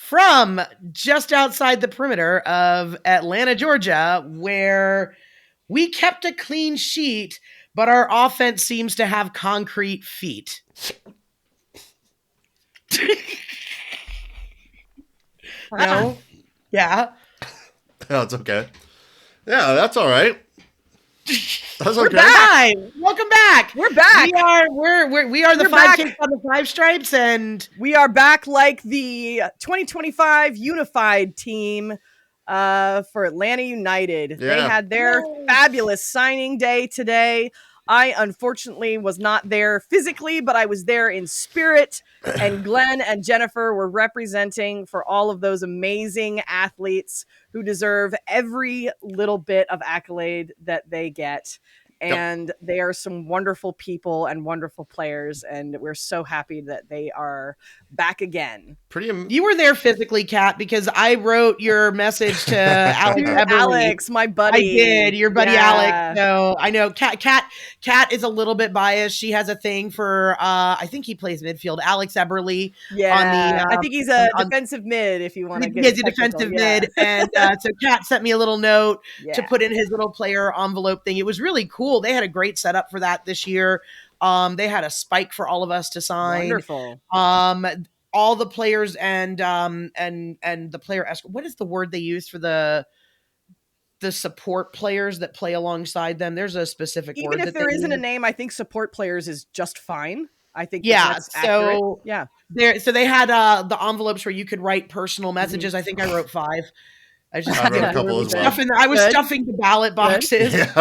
from just outside the perimeter of Atlanta, Georgia, where we kept a clean sheet, but our offense seems to have concrete feet. No? Yeah. No, it's okay. Yeah, that's all right. That's We're okay. back. Welcome back. We're back. We are the five kids on the five stripes, and we are back like the 2025 unified team for Atlanta United. Yeah. They had their fabulous signing day today. I unfortunately was not there physically, but I was there in spirit. And Glenn and Jennifer were representing for all of those amazing athletes who deserve every little bit of accolade that they get. And they are some wonderful people and wonderful players, and we're so happy that they are back again. You were there physically, Kat, because I wrote your message to Alex. Alex, my buddy. I did, your buddy Alex. No, I know Kat is a little bit biased. She has a thing for I think he plays midfield. Alex Eberle. Yeah, I think he's a defensive mid. If you want to get, he's a defensive mid, and so Kat sent me a little note to put in his little player envelope thing. It was really cool. They had a great setup for that this year. They had a spike for all of us to sign. Wonderful. All the players and the player escort. What is the word they use for the support players that play alongside them? There's a specific word. Even if there isn't a name, I think support players is just fine. I think that's accurate. So they had the envelopes where you could write personal messages. I think I wrote 5. I wrote a couple as well. I was stuffing the ballot boxes. Yes.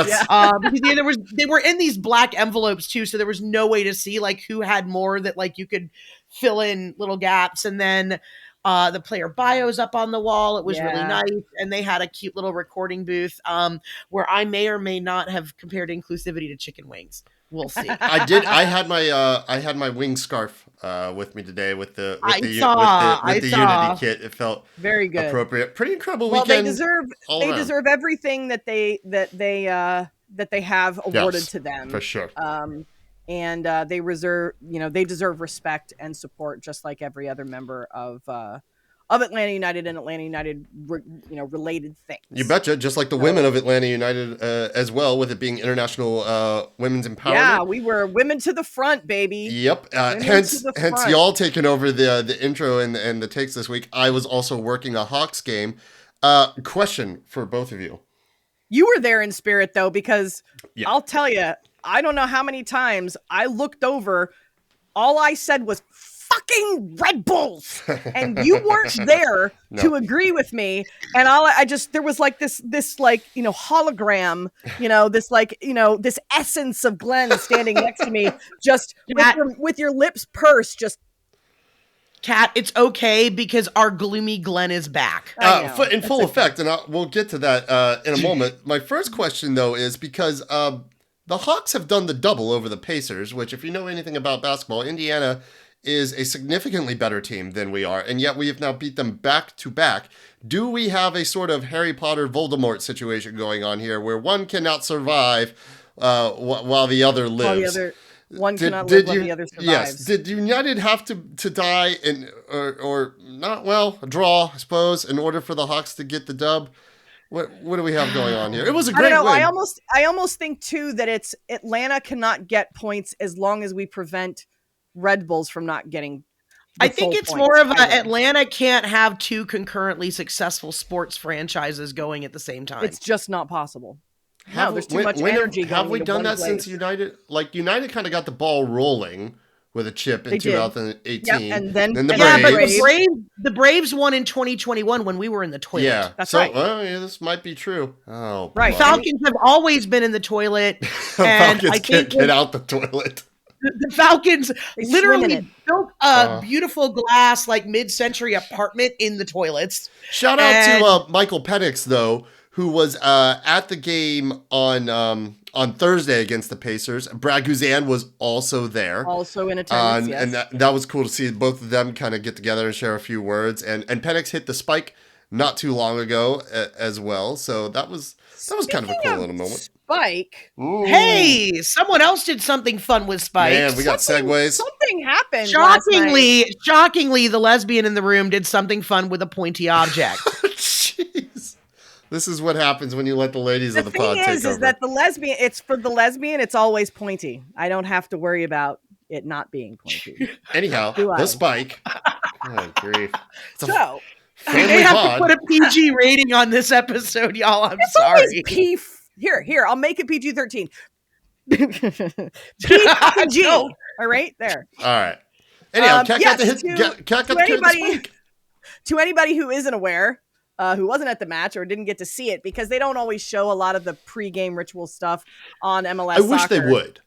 Because they were in these black envelopes too, so there was no way to see like who had more that like you could fill in little gaps. And then the player bios up on the wall. It was really nice, and they had a cute little recording booth where I may or may not have compared inclusivity to chicken wings. We'll see. I did. I had my wing scarf with me today with the Unity kit. It felt very good, appropriate. Pretty incredible weekend. Well, they deserve everything that they have awarded to them for sure. And they deserve respect and support just like every other member of Atlanta United and Atlanta United, related things. You betcha. Just like the women of Atlanta United as well, with it being International Women's Empowerment. Yeah, we were women to the front, baby. Yep. Hence y'all taking over the intro and the takes this week. I was also working a Hawks game. Question for both of you. You were there in spirit, though, because I'll tell you, I don't know how many times I looked over. All I said was fucking Red Bulls, and you weren't there to agree with me. And there was like this hologram, this essence of Glenn standing next to me, just with your lips pursed, just. Kat, it's okay because our gloomy Glenn is back. In full effect, and we'll get to that in a moment. My first question, though, is because the Hawks have done the double over the Pacers, which, if you know anything about basketball, Indiana is a significantly better team than we are, and yet we have now beat them back to back. Do we have a sort of Harry Potter Voldermort situation going on here where one cannot survive while the other lives? One cannot live while the other survives. Yes. Did United have to die or not? Well, a draw, I suppose, in order for the Hawks to get the dub? What do we have going on here? It was a great win. I almost think too that it's Atlanta cannot get points as long as we prevent Red Bulls from not getting. I think it's more of Atlanta can't have two concurrently successful sports franchises going at the same time. It's just not possible. No, there's too much energy going. Have we done that since United? Like United kind of got the ball rolling with a chip in 2018. Yep. And then the Braves won in 2021 when we were in the toilet. Yeah, that's right. Well, this might be true. Oh, right. Boy. Falcons have always been in the toilet. And Falcons can't get out the toilet. The Falcons literally built a beautiful glass, like mid-century apartment in the toilets. Shout out to Michael Penix, though, who was at the game on Thursday against the Pacers. Brad Guzan was also there. Also in attendance, yes. And that was cool to see both of them kind of get together and share a few words. And Penix hit the spike not too long ago as well. So that was kind of a cool little moment. Spike. Ooh. Hey, someone else did something fun with spikes. Man, we got segues. Something happened last night. Shockingly, the lesbian in the room did something fun with a pointy object. Jeez. This is what happens when you let the ladies of the pod take over. The thing is that the lesbian, it's for the lesbian, it's always pointy. I don't have to worry about it not being pointy. Anyhow, the spike. Oh, grief. So, we may have to put a PG rating on this episode, y'all. I'm sorry. Here, I'll make it PG-13. PG. All right, there. All right. Anyhow, Cat got the hit. Cat got the spike. To anybody who isn't aware, who wasn't at the match or didn't get to see it, because they don't always show a lot of the pre-game ritual stuff on MLS I wish soccer. They would.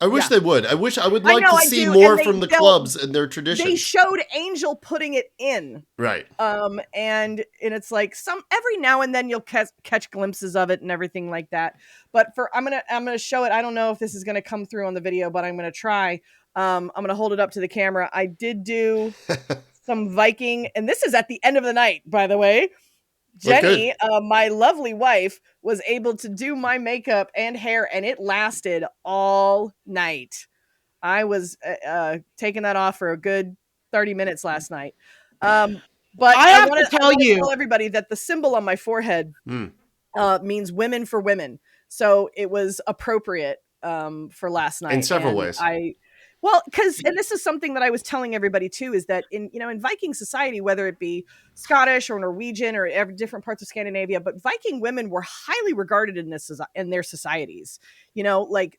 I wish they would. I would like to see more from the clubs and their traditions. They showed Angel putting it in. Right. And it's like every now and then you'll catch glimpses of it and everything like that. But I'm gonna show it. I don't know if this is gonna come through on the video, but I'm gonna try. I'm gonna hold it up to the camera. I did do some Viking, and this is at the end of the night, by the way. Jenny, my lovely wife, was able to do my makeup and hair, and it lasted all night. I was taking that off for a good 30 minutes last night. But I have to tell everybody that the symbol on my forehead means women for women. So it was appropriate for last night. In several ways. And this is something that I was telling everybody too, is that in Viking society, whether it be Scottish or Norwegian or different parts of Scandinavia, but Viking women were highly regarded in their societies. Like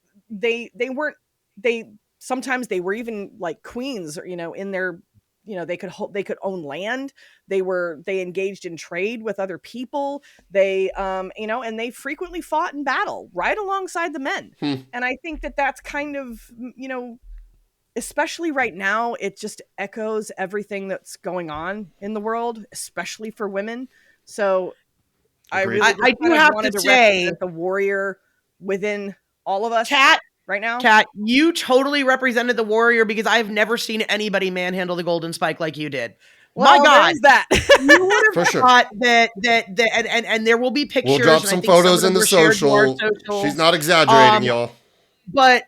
sometimes they were even like queens, or, in their, they could own land. They engaged in trade with other people. They, and they frequently fought in battle right alongside the men. And I think that that's kind of, especially right now, it just echoes everything that's going on in the world, especially for women. So I do have to say the warrior within all of us. Kat, right now, Kat, you totally represented the warrior, because I've never seen anybody manhandle the golden spike like you did. Well, my God, that you would have thought that and there will be pictures. We'll drop some photos in the social. She's not exaggerating, y'all. But,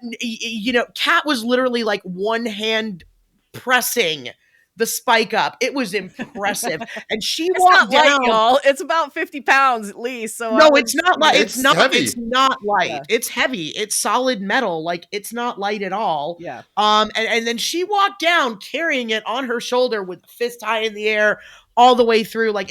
Kat was literally like one hand pressing the spike up. It was impressive. And she walked down. Light, y'all. It's about 50 pounds at least. So no, it's not light. It's not light. Yeah. It's heavy. It's solid metal. Like, it's not light at all. Yeah. And then she walked down carrying it on her shoulder with the fist high in the air all the way through. Like,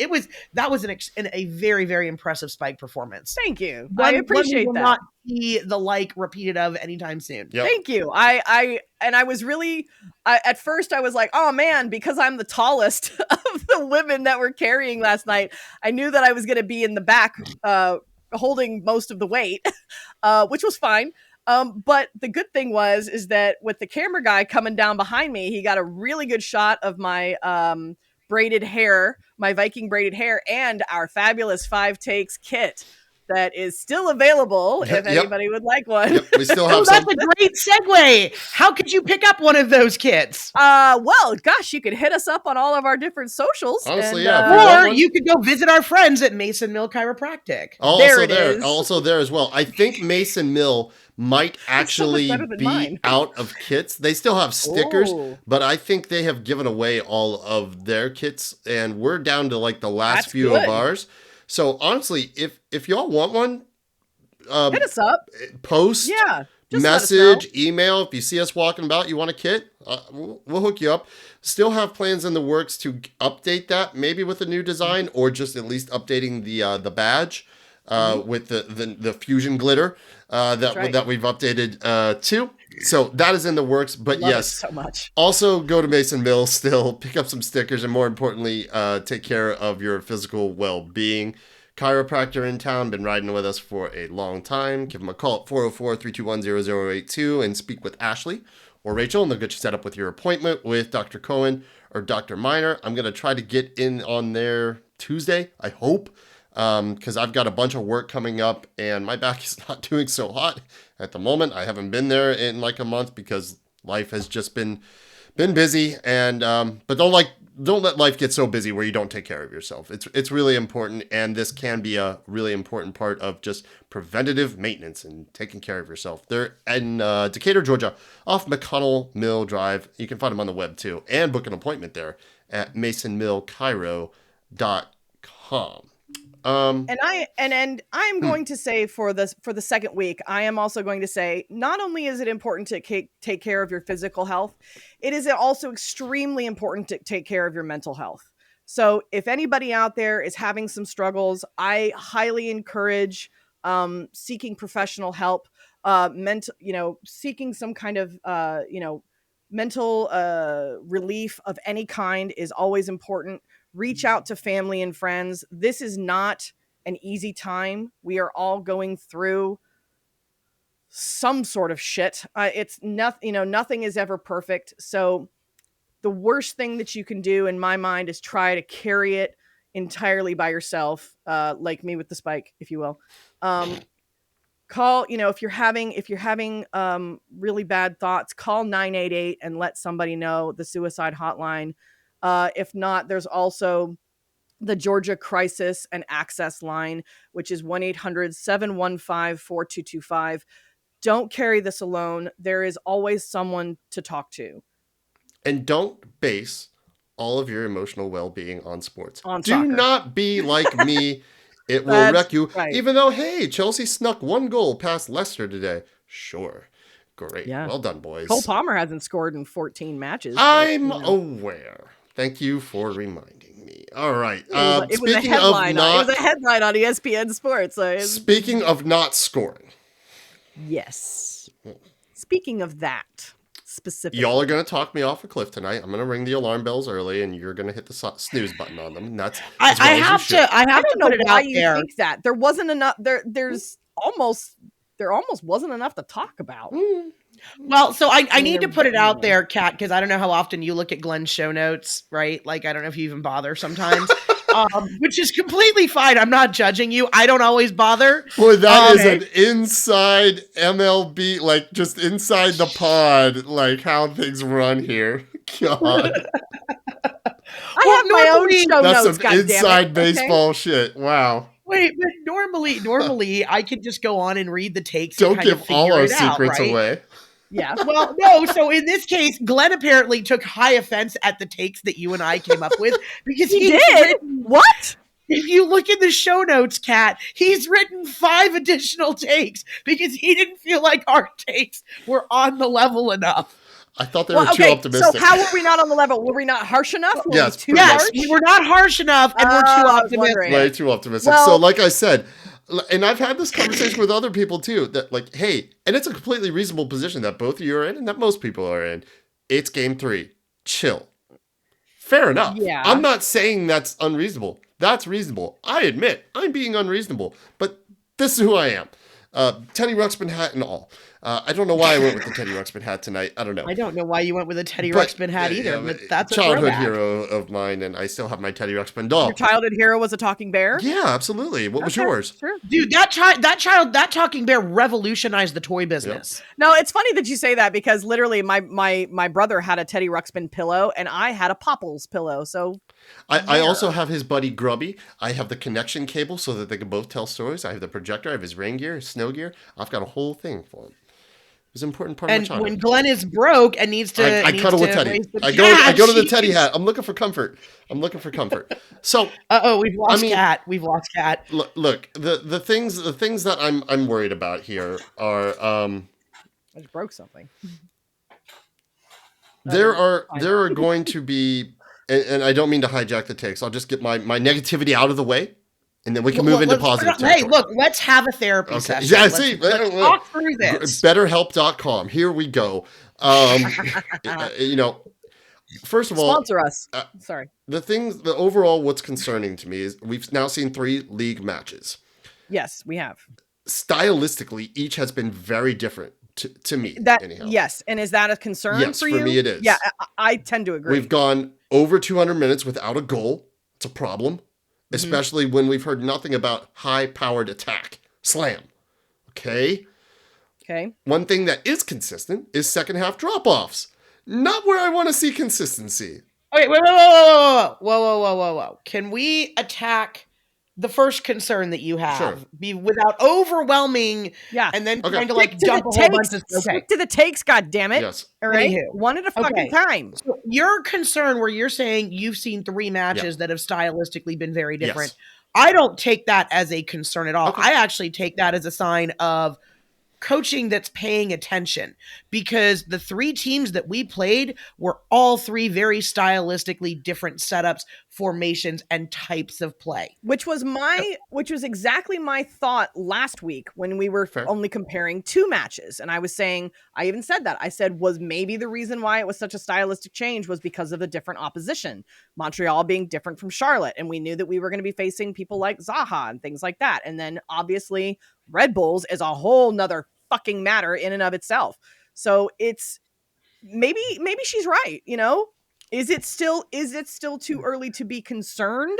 that was a very, very impressive spike performance. Thank you. I appreciate that. Not see the like repeated of anytime soon. Yep. Thank you. I was really, at first I was like, oh man, because I'm the tallest of the women that were carrying last night, I knew that I was going to be in the back, holding most of the weight, which was fine. But the good thing is that with the camera guy coming down behind me, he got a really good shot of my, braided hair, my Viking braided hair, and our fabulous 5 takes kit that is still available if anybody would like one. Yep, we still have some. That's a great segue. How could you pick up one of those kits? Well, gosh, you could hit us up on all of our different socials. Honestly, or you could go visit our friends at Mason Mill Chiropractic. Also there as well. I think Mason Mill might actually be out of kits. They still have stickers, but I think they have given away all of their kits, and we're down to like the last few of ours. So honestly, if y'all want one, hit us up. Post, message, email. If you see us walking about, you want a kit, we'll hook you up. Still have plans in the works to update that, maybe with a new design, or just at least updating the badge with the fusion glitter that we've updated too. So that is in the works. But Love yes, it so much. Also go to Mason Mill, still pick up some stickers, and more importantly, take care of your physical well-being. Chiropractor in town, been riding with us for a long time. Give them a call at 404-321-0082 and speak with Ashley or Rachel, and they'll get you set up with your appointment with Dr. Cohen or Dr. Miner. I'm going to try to get in on there Tuesday, I hope, because I've got a bunch of work coming up, and my back is not doing so hot at the moment. I haven't been there in like a month because life has just been busy, and but don't don't let life get so busy where you don't take care of yourself. It's really important, and this can be a really important part of just preventative maintenance and taking care of yourself. They're in Decatur, Georgia, off McConnell Mill Drive. You can find them on the web too, and book an appointment there at masonmillcairo.com. And I'm going to say for the second week, I am also going to say not only is it important to take care of your physical health, it is also extremely important to take care of your mental health. So if anybody out there is having some struggles, I highly encourage seeking professional help. Seeking some kind of mental relief of any kind is always important. Reach out to family and friends. This is not an easy time. We are all going through some sort of shit. It's nothing, nothing is ever perfect. So the worst thing that you can do in my mind is try to carry it entirely by yourself, like me with the spike, if you will. Call, if you're having really bad thoughts, call 988 and let somebody know, the suicide hotline. If not, there's also the Georgia Crisis and Access line, which is 1-800-715-4225. Don't carry this alone. There is always someone to talk to. And don't base all of your emotional well-being on sports. On Do soccer. not be like me. It will wreck you. Right. Even though, hey, Chelsea snuck 1 goal past Leicester today. Sure. Great. Yeah. Well done, boys. Cole Palmer hasn't scored in 14 matches. I'm aware. Thank you for reminding me. All right. It was a headline on ESPN Sports. Speaking of not scoring. Yes. Speaking of that, specifically. Y'all are going to talk me off a cliff tonight. I'm going to ring the alarm bells early, and you're going to hit the snooze button on them. And that's I have to put it out there. Think that there wasn't enough. There almost wasn't enough to talk about. Well, so I need to put it out there, Kat, because I don't know how often you look at Glenn's show notes, right? Like, I don't know if you even bother sometimes, which is completely fine. I'm not judging you. I don't always bother. Boy, that is an inside MLB, like just inside the pod, like how things run here. God. I have my own show notes. That's some inside baseball shit. Wow. Wait, but normally I can just go on and read the takes. Don't give all our secrets away. Yeah. Well, no. So in this case, Glenn apparently took high offense at the takes that you and I came up with because he did. What? If you look in the show notes, Kat, he's written 5 additional takes because he didn't feel like our takes were on the level enough. I thought they were too optimistic. So how were we not on the level? Were we not harsh enough? Yes, we were not harsh enough, and we're too optimistic. Way too optimistic. Well, so like I said, and I've had this conversation with other people too, that like, hey, and it's a completely reasonable position that both of you are in and that most people are in. It's game 3. Chill. Fair enough. Yeah. I'm not saying that's unreasonable. That's reasonable. I admit I'm being unreasonable, but this is who I am. Teddy Ruxpin hat and all. I don't know why I went with the Teddy Ruxpin hat tonight. I don't know. I don't know why you went with a Teddy Ruxpin hat either, but that's a childhood hero of mine, and I still have my Teddy Ruxpin doll. Your childhood hero was a talking bear? Yeah, absolutely. What was yours? Sure. Dude, that talking bear revolutionized the toy business. Yep. No, it's funny that you say that because literally my brother had a Teddy Ruxpin pillow and I had a Popples pillow. So I also have his buddy Grubby. I have the connection cable so that they can both tell stories. I have the projector. I have his rain gear, his snow gear. I've got a whole thing for him. It was an important part of my childhood. And when Glenn is broke and needs to, I cuddle with Teddy. I go to the Teddy hat. I'm looking for comfort. So, we've lost Kat. We've lost Kat. Look, the things that I'm worried about here are I just broke something. There are going to be, and I don't mean to hijack the takes. I'll just get my negativity out of the way. And then we can move into positive territory. Hey, look, let's have a therapy session. Yeah, let's talk through this. BetterHelp.com. Here we go. First of all, sponsor us. Sorry. The overall, what's concerning to me is we've now seen 3 league matches. Yes, we have. Stylistically, each has been very different to me. Anyhow. Yes, and is that a concern for you? Yes, for me it is. Yeah, I tend to agree. We've gone over 200 minutes without a goal. It's a problem. Especially when we've heard nothing about high-powered attack. Slam. Okay? One thing that is consistent is second-half drop-offs. Not where I want to see consistency. Okay, whoa. Can we attack the first concern that you have Sure. without overwhelming and then trying to like dump a whole bunch of Stick to the takes, goddammit. Yes. All right. Anywho. One at a fucking time. So your concern where you're saying you've seen 3 matches that have stylistically been very different. Yes. I don't take that as a concern at all. Okay. I actually take that as a sign of coaching that's paying attention, because the 3 teams that we played were all 3 very stylistically different setups, formations, and types of play. Which was exactly my thought last week when we were only comparing 2 matches. And I was saying, I even said that. I said, was maybe the reason why it was such a stylistic change was because of the different opposition. Montreal being different from Charlotte. And we knew that we were going to be facing people like Zaha and things like that. And then obviously Red Bulls is a whole nother fucking matter in and of itself. So it's maybe she's right. You know, is it still too early to be concerned?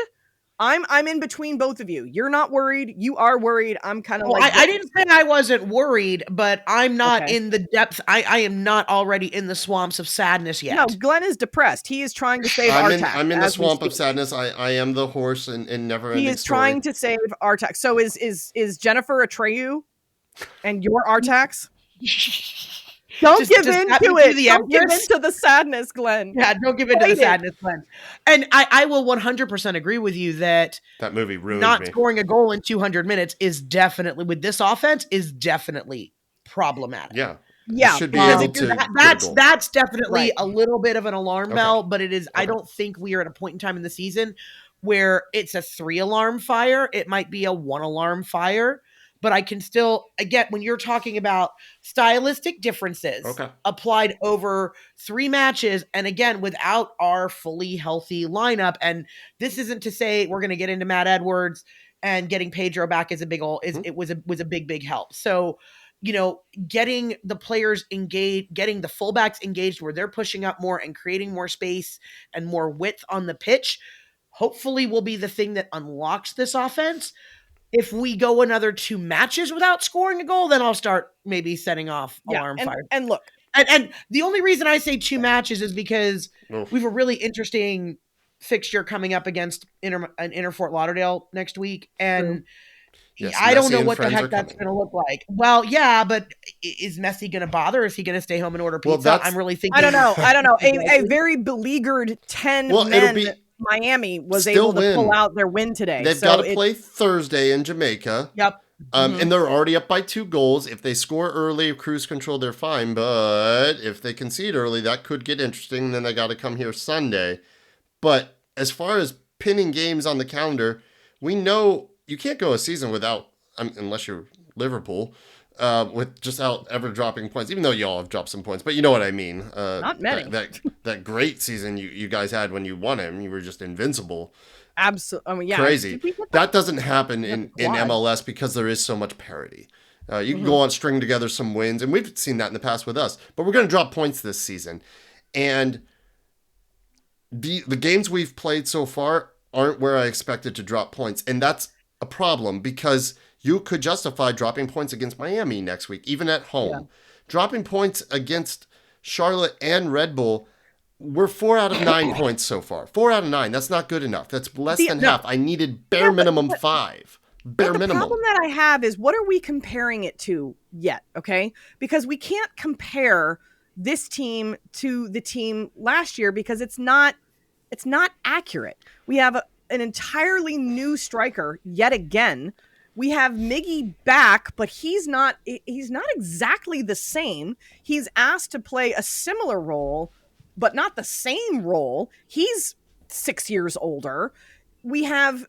I'm in between both of you. You're not worried. You are worried. I'm kind of like, I didn't say I wasn't worried, but I'm not in the depth. I am not already in the swamps of sadness yet. No, Glenn is depressed. He is trying to save Artak. I'm in the swamp of sadness. I am the horse and never ending. He is trying to save Artak. So is Jennifer Atreyu and your Artax? Don't give in to it. Don't give in to the sadness, Glenn. Yeah, don't give in to the sadness, Glenn. And I will 100% agree with you that movie ruined not me. Scoring a goal in 200 minutes is definitely, with this offense, is definitely problematic. Yeah. Yeah. Should be able to that's definitely a little bit of an alarm bell, but it is. I don't think we are at a point in time in the season where it's a 3-alarm fire. It might be a 1-alarm fire. But I can still, again, when you're talking about stylistic differences applied over 3 matches, and again, without our fully healthy lineup, and this isn't to say we're going to get into Matt Edwards and getting Pedro back is a big it was a big help. So, you know, getting the players engaged, getting the fullbacks engaged where they're pushing up more and creating more space and more width on the pitch, hopefully will be the thing that unlocks this offense. If we go another 2 matches without scoring a goal, then I'll start maybe setting off alarm fire. And look, and the only reason I say 2 matches is because we have a really interesting fixture coming up against Inter Fort Lauderdale next week, and I don't know what the heck that's going to look like. Well, yeah, but is Messi going to bother? Is he going to stay home and order pizza? I'm really thinking. I don't know. A very beleaguered 10 men. Miami was able to pull out their win today. They've got to play Thursday in Jamaica. Yep. And they're already up by 2 goals. If they score early, cruise control, they're fine. But if they concede early, that could get interesting. Then they got to come here Sunday. But as far as pinning games on the calendar, we know you can't go a season without, unless you're Liverpool, with just out ever dropping points, even though y'all have dropped some points, but you know what I mean. Not many. That great season you guys had when you won him, you were just invincible. Absolutely. I mean, yeah. Crazy. That doesn't happen in MLS because there is so much parity. You can go on, string together some wins, and we've seen that in the past with us, but we're going to drop points this season. And the games we've played so far aren't where I expected to drop points. And that's a problem because you could justify dropping points against Miami next week, even at home. Yeah. Dropping points against Charlotte and Red Bull, we're 4 out of 9 points so far. 4 out of 9. That's not good enough. That's less than half. I needed bare minimum 5. Bare minimum. The problem that I have is, what are we comparing it to yet? Okay, because we can't compare this team to the team last year because it's not accurate. We have an entirely new striker yet again. We have Miggy back, but he's not exactly the same. He's asked to play a similar role, but not the same role. He's 6 years older. We have,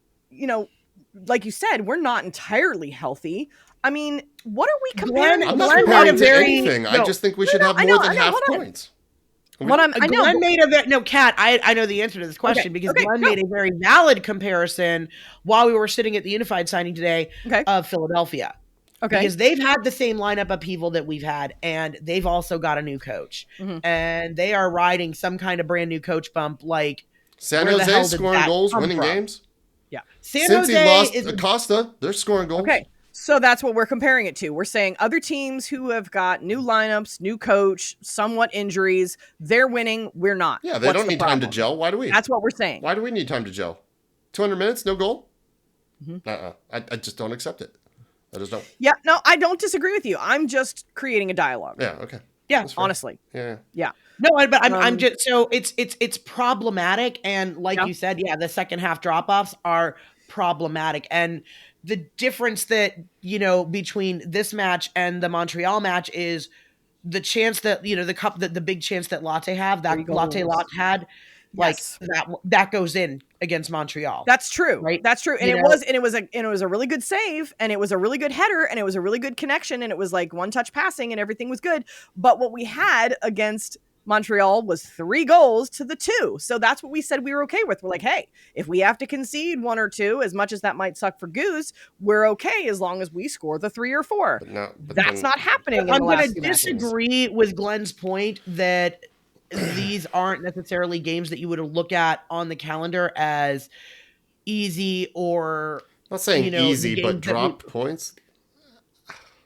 like you said, we're not entirely healthy. I mean, what are we comparing? I'm not comparing to anything. I just think we should have more than half points. Glenn made Kat, I know the answer to this question because Glenn made a very valid comparison while we were sitting at the Unified signing today of Philadelphia. Okay. Because they've had the same lineup upheaval that we've had, and they've also got a new coach. Mm-hmm. And they are riding some kind of brand new coach bump like San Jose scoring goals, winning games. Yeah. Since he lost Acosta, they're scoring goals. Okay. So that's what we're comparing it to. We're saying other teams who have got new lineups, new coach, somewhat injuries, they're winning. We're not. Yeah, they What's don't the need time to problem? gel. Why do we? That's what we're saying. Why do we need time to gel? 200 minutes, no goal? I just don't accept it. I just don't. Yeah, no, I don't disagree with you. I'm just creating a dialogue. Yeah, okay. Yeah, honestly. Yeah. No, but I'm just so it's problematic, and like you said, the second half drop offs are problematic, and the difference that between this match and the Montreal match is the chance that the big chance that Latte Lotte had, like that goes in against Montreal. That's true. Right? That's true. And it was a really good save, and it was a really good header, and it was a really good connection, and it was like one touch passing, and everything was good. But what we had against Montreal was 3 goals to the 2. So that's what we said we were okay with. We're like, hey, if we have to concede 1 or 2, as much as that might suck for Goose, we're okay as long as we score the 3 or 4. That's not happening. I'm going to disagree with Glenn's point that these aren't necessarily games that you would look at on the calendar as easy or. I'm not saying easy, but dropped points.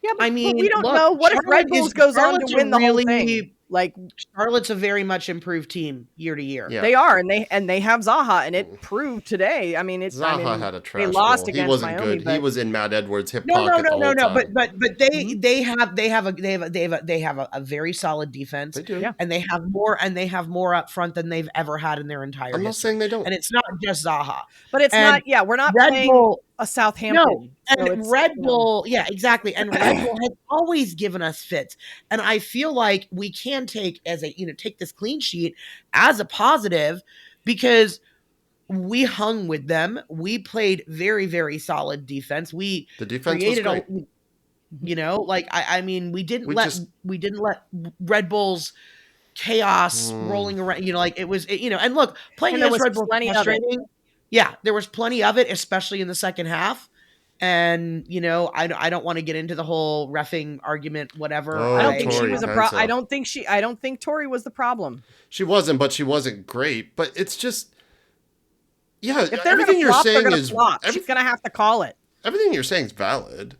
Yeah, but we don't know. What if Red Bulls goes on to win the whole thing? Like Charlotte's a very much improved team year to year. Yeah. They are, and they have Zaha, and it proved today. I mean, Zaha had a trash. They lost goal. against He wasn't Miami, good. but... He was in Matt Edwards' hip pocket the whole time. But they have a very solid defense. They do, yeah. And they have more up front than they've ever had in their entire. I'm not saying they don't, and it's not just Zaha. But it's not. Yeah, we're not Red playing Bull, a Southampton. No, and Red Bull, exactly. And Red Bull has always given us fits, and I feel like we can take this clean sheet as a positive because we hung with them. We played very, very solid defense. The defense was great. We didn't let Red Bull's chaos rolling around. And look, playing against Red Bull was frustrating. Yeah, there was plenty of it, especially in the second half. And I don't want to get into the whole reffing argument, whatever. I don't think she was a problem. I don't think Tori was the problem. She wasn't, but she wasn't great. But it's just, if everything you're saying is she's gonna have to call it. Everything you're saying is valid.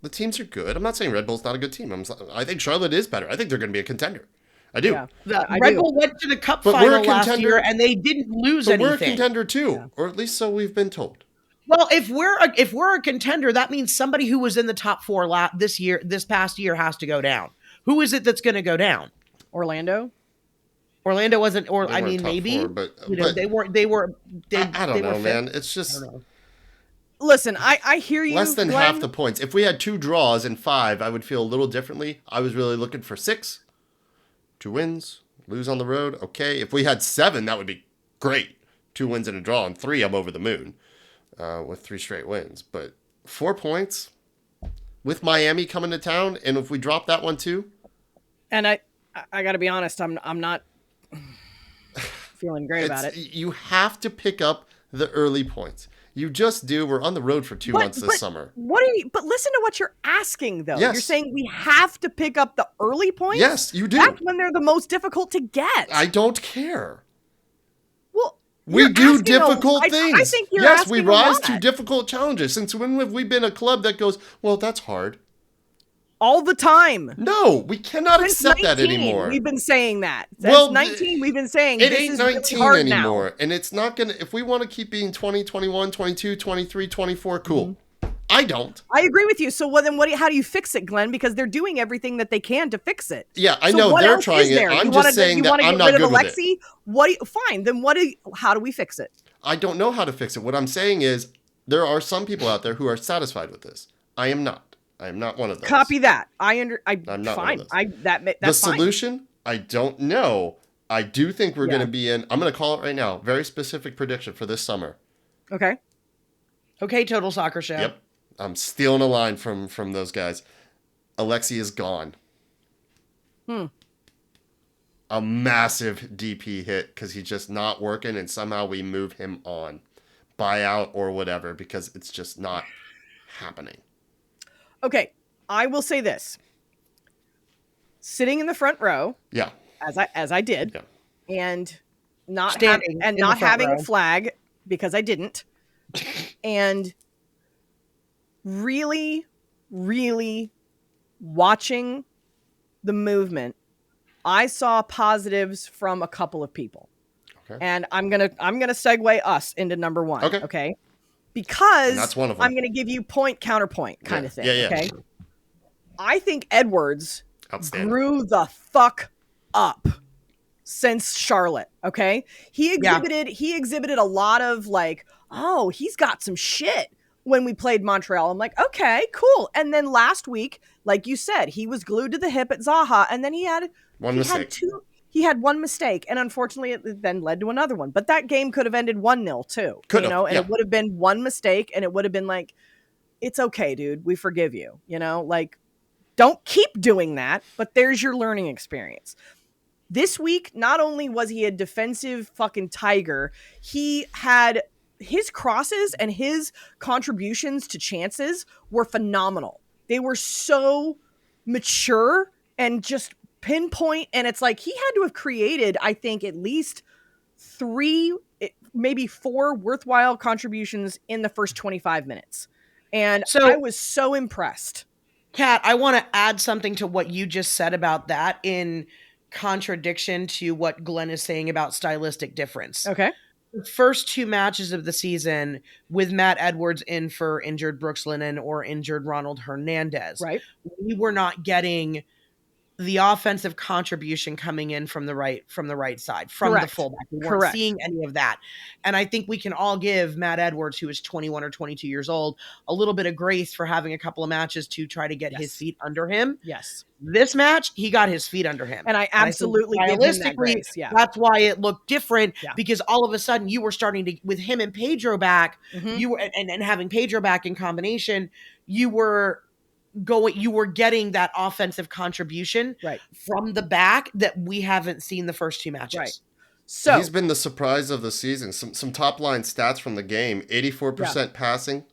The teams are good. I'm not saying Red Bull's not a good team. I think Charlotte is better. I think they're going to be a contender. I do. Yeah, Red Bull went to the cup final last year, and they didn't lose anything. We're a contender too, or at least so we've been told. Well, if we're a contender, that means somebody who was in the top 4 this past year has to go down. Who is it that's going to go down? Orlando wasn't, or I mean, maybe, 4, but they were. I don't know, man. It's just. Listen, I hear you. Less than half the points. If we had 2 draws and 5, I would feel a little differently. I was really looking for 6, 2 wins, lose on the road. Okay, if we had 7, that would be great. 2 wins and a draw, and 3, I'm over the moon. With 3 straight wins, but 4 points with Miami coming to town, and if we drop that one too, and I got to be honest, I'm not feeling great about it. You have to pick up the early points. You just do. We're on the road for 2 months this summer. But listen to what you're asking, though. Yes. You're saying we have to pick up the early points. Yes, you do. That's when they're the most difficult to get. I don't care. We do difficult things. I think you're asking we rise to difficult challenges. Since when have we been a club that goes, well, that's hard? All the time. No, we cannot accept that anymore. We've been saying that. Since 19, we've been saying it this ain't is 19 really hard anymore. Now. And it's not going to, if we want to keep being 20, 21, 22, 23, 24, cool. Mm-hmm. I don't. I agree with you. So then how do you fix it, Glenn? Because they're doing everything that they can to fix it. Yeah, I know they're trying it. I'm just saying that I'm not good with it. Fine. Then how do we fix it? I don't know how to fix it. What I'm saying is there are some people out there who are satisfied with this. I am not. I am not one of those. Copy that. I'm not fine. One of those. That's the solution, I don't know. I do think we're going to be in. I'm going to call it right now. Very specific prediction for this summer. Okay. Total Soccer Show. Yep. I'm stealing a line from those guys. Alexi is gone. A massive DP hit because he's just not working, and somehow we move him on, buyout or whatever, because it's just not happening. Okay, I will say this: sitting in the front row, yeah, as I did, yeah. and not having a flag because I didn't, and really really watching the movement, I saw positives from a couple of people. Okay. And I'm gonna segue us into number one. Okay. Okay. Because And that's one of them. I'm gonna give you point counterpoint kind of thing. Yeah. Okay. I think Edwards Outstanding. grew the fuck up since Charlotte. Okay. He exhibited a lot of like, oh, he's got some shit when we played Montreal. I'm like, okay, cool. And then last week, like you said, he was glued to the hip at Zaha, and then he had one mistake, and unfortunately it then led to another one. But that game could have ended 1-0 too. And it would have been one mistake, and it would have been like, it's okay, dude, we forgive you. Like, don't keep doing that, but there's your learning experience. This week, not only was he a defensive fucking tiger, he had his crosses and his contributions to chances were phenomenal. They were so mature and just pinpoint. And it's like he had to have created, I think, at least 3, maybe 4 worthwhile contributions in the first 25 minutes. And so I was so impressed. Kat, I want to add something to what you just said about that in contradiction to what Glenn is saying about stylistic difference. Okay. The first 2 matches of the season with Matt Edwards in for injured Brooks Lennon or injured Ronald Hernandez. Right. We were not getting the offensive contribution coming in from the right side, from the fullback. We weren't seeing any of that. And I think we can all give Matt Edwards, who is 21 or 22 years old, a little bit of grace for having a couple of matches to try to get his feet under him. Yes. This match, he got his feet under him. And I absolutely give him that grace. Yeah. That's why it looked different, because all of a sudden you were starting to, with him and Pedro back, you were, and having Pedro back in combination, you were getting that offensive contribution from the back that we haven't seen the first 2 matches. Right. So he's been the surprise of the season. Some top line stats from the game: 84% passing,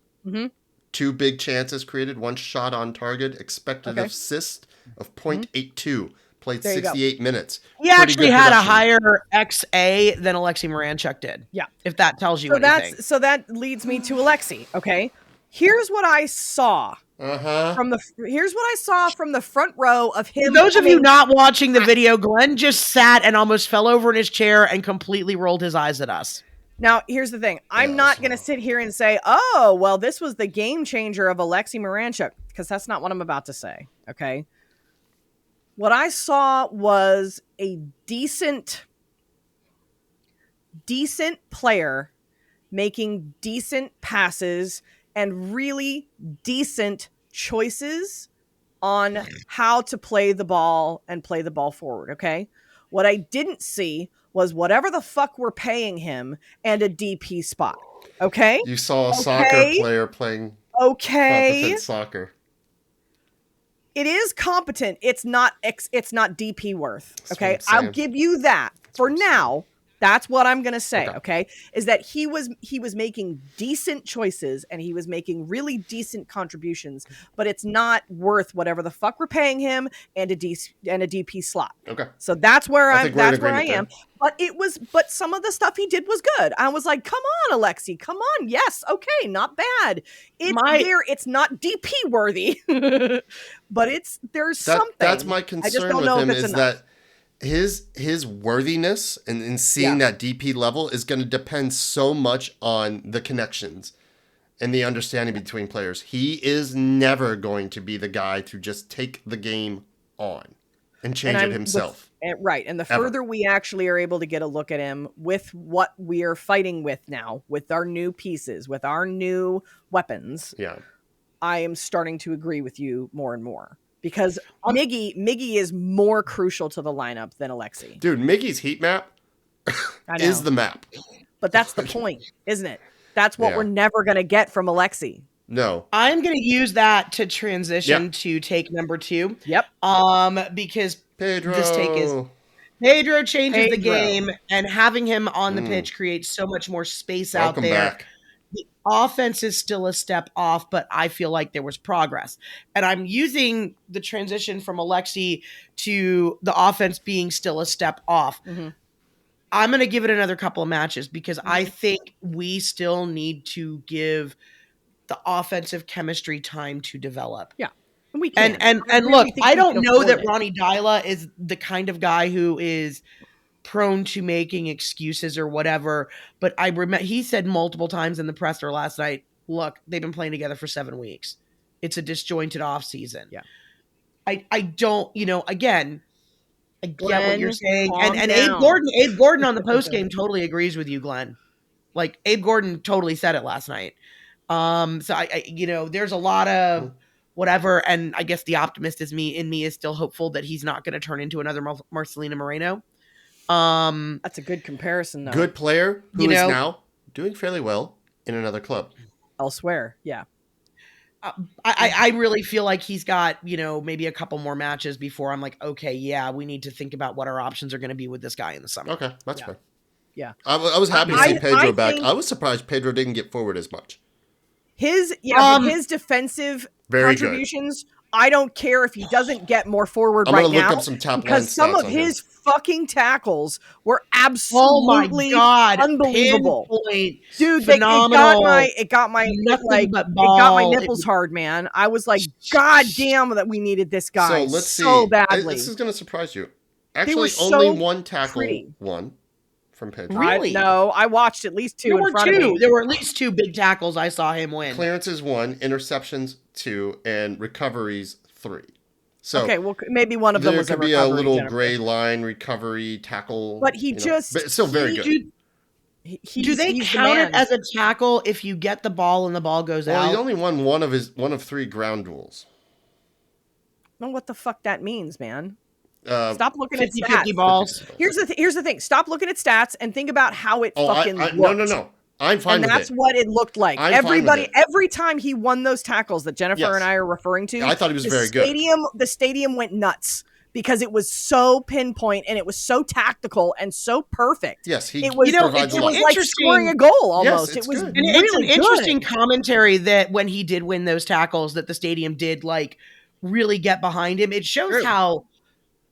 2 big chances created, 1 shot on target, expected assist of 0.82. Played 68 minutes. He actually had a higher XA than Alexei Moranchuk did. Yeah. If that tells you anything. So that leads me to Alexei. Okay. Here's what I saw. Here's what I saw from the front row of him. For those of you not watching the video, Glenn just sat and almost fell over in his chair and completely rolled his eyes at us. Now, here's the thing. I'm not going to sit here and say, oh, well, this was the game changer of Alexei Moranchuk, because that's not what I'm about to say. Okay. What I saw was a decent player making decent passes and really decent choices on how to play the ball and play the ball forward, okay? What I didn't see was whatever the fuck we're paying him and a DP spot, okay? You saw a soccer player playing competent soccer. It is competent. It's not DP worth, okay? I'll give you that. For now, that's what I'm going to say, okay? Is that he was making decent choices and he was making really decent contributions, but it's not worth whatever the fuck we're paying him and a DP slot. Okay. So that's where I am. But some of the stuff he did was good. I was like, come on, Alexei, come on. Yes, okay, not bad. It's not DP worthy, but there's something. That's my concern with him is that his worthiness and seeing that DP level is going to depend so much on the connections and the understanding between players. He is never going to be the guy to just take the game on and change it himself. Right. And the further we actually are able to get a look at him with what we are fighting with now, with our new pieces, with our new weapons, I am starting to agree with you more and more. Because Miggy is more crucial to the lineup than Alexei. Dude, Miggy's heat map is the map. But that's the point, isn't it? That's what we're never going to get from Alexei. No. I'm going to use that to transition to take number 2. Yep. Because Pedro. This take is Pedro changes the game, and having him on the pitch creates so much more space out there. Back. The offense is still a step off, but I feel like there was progress. And I'm using the transition from Alexei to the offense being still a step off. Mm-hmm. I'm going to give it another couple of matches because I think we still need to give the offensive chemistry time to develop. Yeah. We can. And really look, think I we don't can know afford that it. Ronnie Dyla is the kind of guy who is prone to making excuses or whatever, but I remember he said multiple times in the presser last night, look, they've been playing together for 7 weeks. It's a disjointed off season. Yeah. I don't, again, I get what you're Glenn, saying. calm And down. Abe Gordon on the post game totally agrees with you, Glenn. Like Abe Gordon totally said it last night. So I there's a lot of whatever, and I guess the optimist in me is still hopeful that he's not going to turn into another Marcelino Moreno. That's a good comparison, though. Good player who is now doing fairly well in another club elsewhere. Yeah. I really feel like he's got, maybe a couple more matches before I'm like, okay, yeah, we need to think about what our options are going to be with this guy in the summer. Okay, that's fair. Yeah. I was happy to see Pedro back. I was surprised Pedro didn't get forward as much. His defensive contributions, good. I don't care if he doesn't get more forward right now. I'm going to look up some top line stats some of his fucking tackles were absolutely unbelievable. Pinpoint, dude, phenomenal. It got my nipples hard, man. I was like, God damn that we needed this guy so badly. This is going to surprise you. Actually, only one tackle won. From Pedro. Really? No, I watched at least two in front of me. There were at least 2 big tackles I saw him win. Clearances 1, interceptions 2, and recoveries 3. So okay, well, maybe one of them was a recovery. There could be a little gray line recovery tackle. But he just... But it's still very good. Do they count it as a tackle if you get the ball and the ball goes out? Well, he only won one of 3 ground duels. I don't know what the fuck that means, man. Stop looking at stats. 50 balls. Here's the thing. Stop looking at stats and think about how it fucking looked. No. I'm fine with it. And that's what it looked like. Every time he won those tackles that Jennifer and I are referring to, I thought he was very good. The stadium went nuts because it was so pinpoint and it was so tactical and so perfect. Yes, it was like scoring a goal almost. Yes, it was good. really it's an interesting good. commentary that when he did win those tackles, that the stadium did like really get behind him. It shows how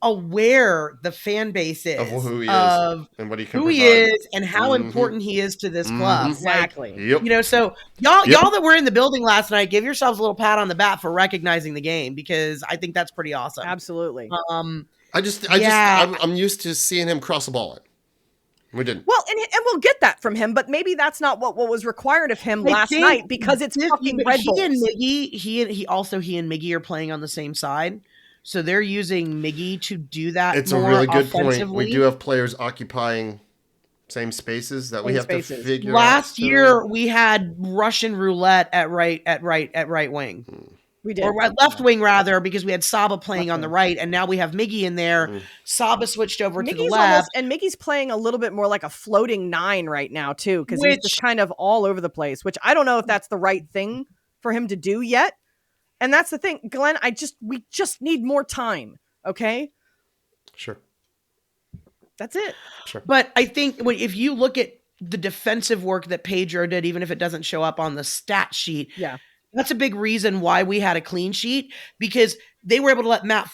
aware the fan base is of who he is and what he can provide. Is and how important he is to this club. Exactly. Yep. So y'all that were in the building last night, give yourselves a little pat on the back for recognizing the game, because I think that's pretty awesome. Absolutely. I'm used to seeing him cross the ball. We didn't. Well, and we'll get that from him, but maybe that's not what was required of him last night, because it's fucking Red Bulls. He and Miggy are playing on the same side. So they're using Miggy to do that. It's a really good point. We do have players occupying same spaces that we have to figure out. Last year we had Russian roulette at right wing. We did. Or at left wing rather, because we had Saba playing on the right, and now we have Miggy in there. Saba switched over to the left. And Miggy's playing a little bit more like a floating 9 right now too, because he's just kind of all over the place, which I don't know if that's the right thing for him to do yet. And that's the thing, Glenn, we just need more time, okay? Sure. That's it. Sure. But I think if you look at the defensive work that Pedro did, even if it doesn't show up on the stat sheet, that's a big reason why we had a clean sheet, because they were able to let Matt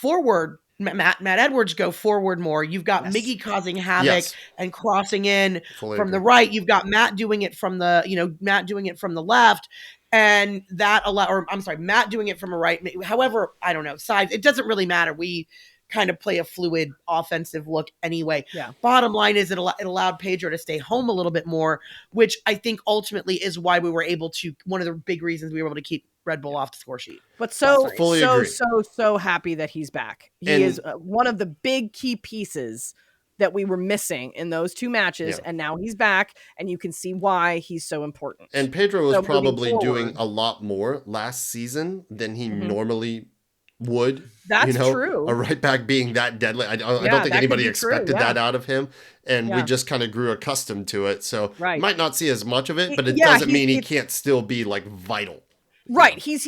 Edwards go forward more. You've got Miggy causing havoc and crossing in from the right. You've got Matt doing it from the left. And Matt doing it from a right. However, I don't know, size. It doesn't really matter. We kind of play a fluid offensive look anyway. Yeah. Bottom line is it allowed Pedro to stay home a little bit more, which I think ultimately is why we were able to, one of the big reasons we were able to keep Red Bull off the score sheet. But so happy that he's back. He is one of the big key pieces that we were missing in those 2 matches, and now he's back, and you can see why he's so important. And Pedro was probably doing a lot more last season than he normally would. That's true. A right back being that deadly. I don't think anybody expected that out of him, and we just kind of grew accustomed to it. So might not see as much of it, but it doesn't mean he can't still be like vital. Right. He's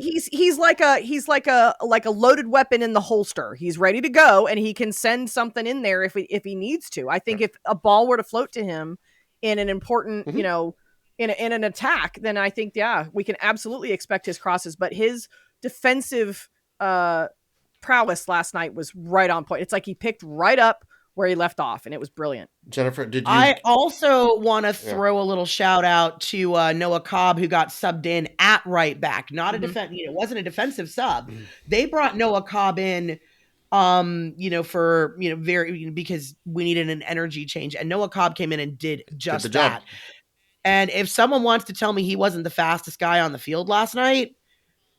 like a loaded weapon in the holster. He's ready to go, and he can send something in there if he needs to. I think if a ball were to float to him in an important, in an attack, then I think we can absolutely expect his crosses. But his defensive prowess last night was right on point. It's like he picked right up where he left off, and it was brilliant. Jennifer, did you? I also want to throw a little shout out to Noah Cobb, who got subbed in at right back. Not a defense, it wasn't a defensive sub. They brought Noah Cobb in, for because we needed an energy change, and Noah Cobb came in and did just that. Job. And if someone wants to tell me he wasn't the fastest guy on the field last night,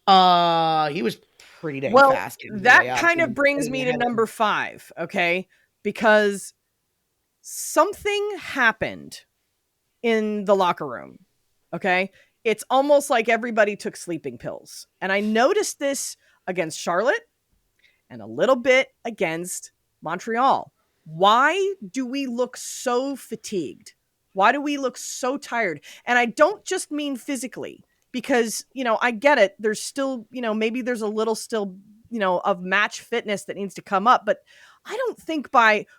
he was pretty dang fast. That kind of brings me to number 5, okay? Because something happened in the locker room, okay? It's almost like everybody took sleeping pills. And I noticed this against Charlotte and a little bit against Montreal. Why do we look so fatigued? Why do we look so tired? And I don't just mean physically, because, I get it. There's still, maybe there's a little still, of match fitness that needs to come up. But I don't think